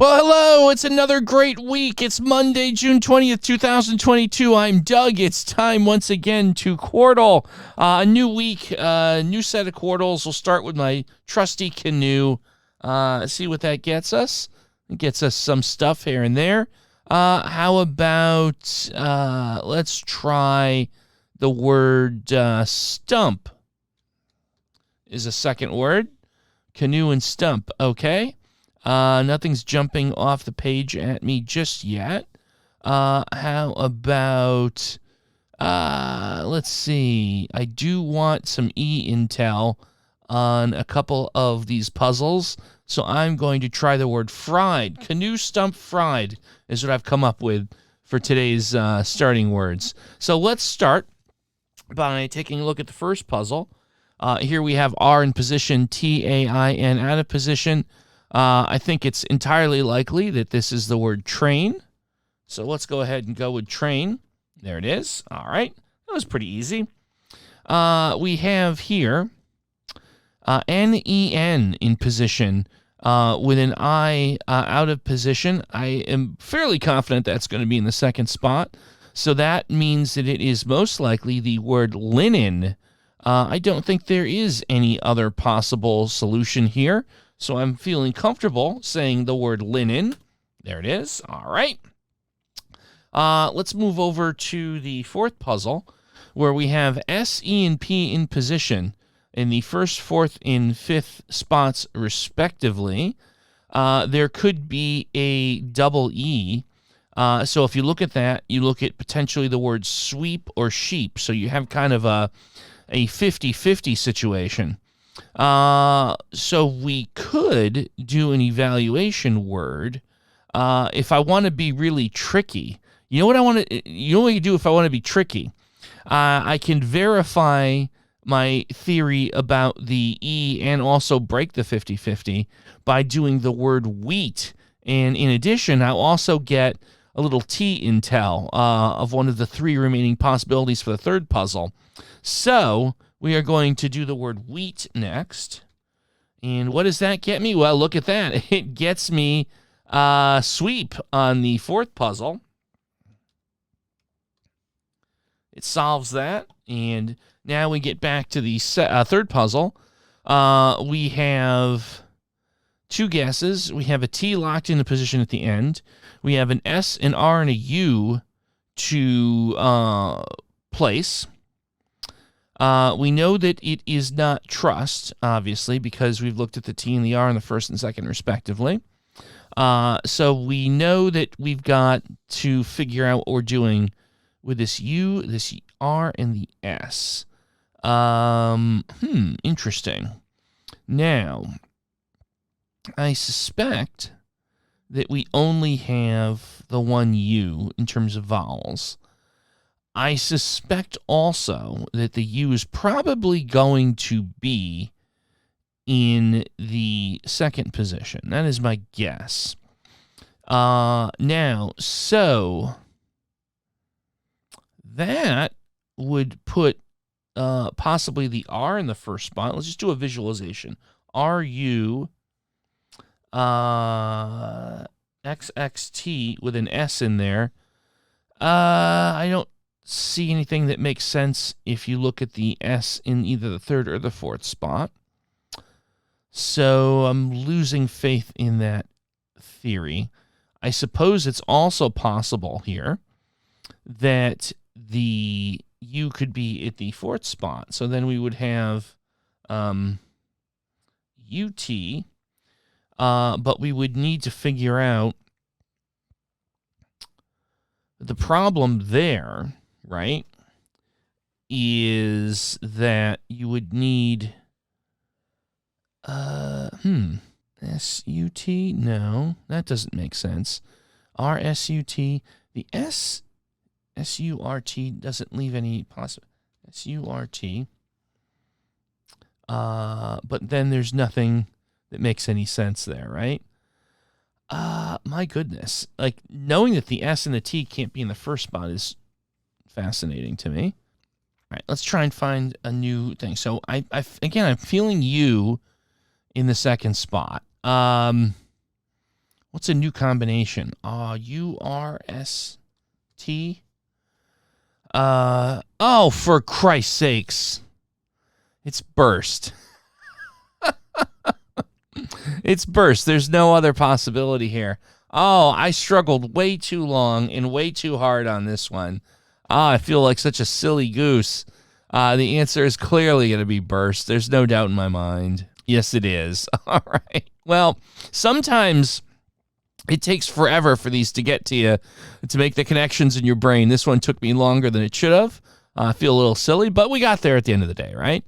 Well, hello, it's another great week. It's Monday, June 20th, 2022. I'm Doug. It's time once again to Quordle. A new week, new set of Quordles. We'll start with my trusty canoe. See what that gets us. It gets us some stuff here and there. How about, let's try the word stump is a second word. Canoe and stump, okay. Nothing's jumping off the page at me just yet. How about, let's see. I do want some intel on a couple of these puzzles, so I'm going to try the word fried. Canoe, stump, fried is what I've come up with for today's starting words. So let's start by taking a look at the first puzzle. Here we have R in position, T-A-I-N out of position. I think it's entirely likely that this is the word train. So let's go ahead and go with train. There it is. All right. That was pretty easy. We have here N-E-N in position with an I out of position. I am fairly confident that's going to be in the second spot. So that means that it is most likely the word linen. I don't think there is any other possible solution here. So I'm feeling comfortable saying the word linen. There it is. All right. Let's move over to the fourth puzzle, where we have S, E, and P in position in the first, fourth, and fifth spots, respectively. There could be a double E. So if you look at that, you look at potentially the word sweep or sheep. So you have kind of a 50-50 situation. So we could do an evaluation word. If I want to be really tricky, you know what I do if I want to be tricky? I can verify my theory about the E and also break the 50-50 by doing the word wheat. And in addition, I'll also get a little T intel of one of the three remaining possibilities for the third puzzle. So we are going to do the word wheat next. And what does that get me? Well, look at that. It gets me sweep on the fourth puzzle. It solves that. And now we get back to the third puzzle. We have two guesses. We have a T locked into position at the end. We have an S, an R, and a U to place. We know that it is not trust, obviously, because we've looked at the T and the R in the first and second, respectively. So we know that we've got to figure out what we're doing with this U, this R, and the S. Interesting. Now, I suspect that we only have the one U in terms of vowels. I suspect also that the U is probably going to be in the second position. That is my guess. Now, so that would put possibly the R in the first spot. Let's just do a visualization. R-U XXT with an S in there. I don't see anything that makes sense if you look at the S in either the third or the fourth spot. So I'm losing faith in that theory. I suppose it's also possible here that the U could be at the fourth spot. So then we would have UT, but we would need to figure out the problem there, right, is that you would need SUT? No, that doesn't make sense. RSUT. The SURT doesn't leave any possible. SURT. But then there's nothing that makes any sense there, right? My goodness. Like, knowing that the S and the T can't be in the first spot is fascinating to me. All right, let's try and find a new thing. So, I'm feeling U in the second spot. What's a new combination? U-R-S-T. Oh, for Christ's sakes. It's burst. It's burst. There's no other possibility here. Oh, I struggled way too long and way too hard on this one. I feel like such a silly goose. The answer is clearly going to be burst. There's no doubt in my mind. Yes, it is. All right. Well, sometimes it takes forever for these to get to you, to make the connections in your brain. This one took me longer than it should have. I feel a little silly, but we got there at the end of the day, right?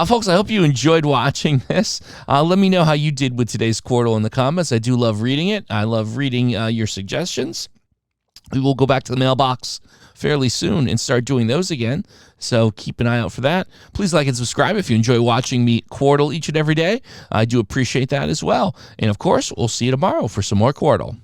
Folks, I hope you enjoyed watching this. Let me know how you did with today's Quordle in the comments. I do love reading it. I love reading your suggestions. We will go back to the mailbox fairly soon and start doing those again, so keep an eye out for that. Please like and subscribe if you enjoy watching me Quordle each and every day. I do appreciate that as well. And, of course, we'll see you tomorrow for some more Quordle.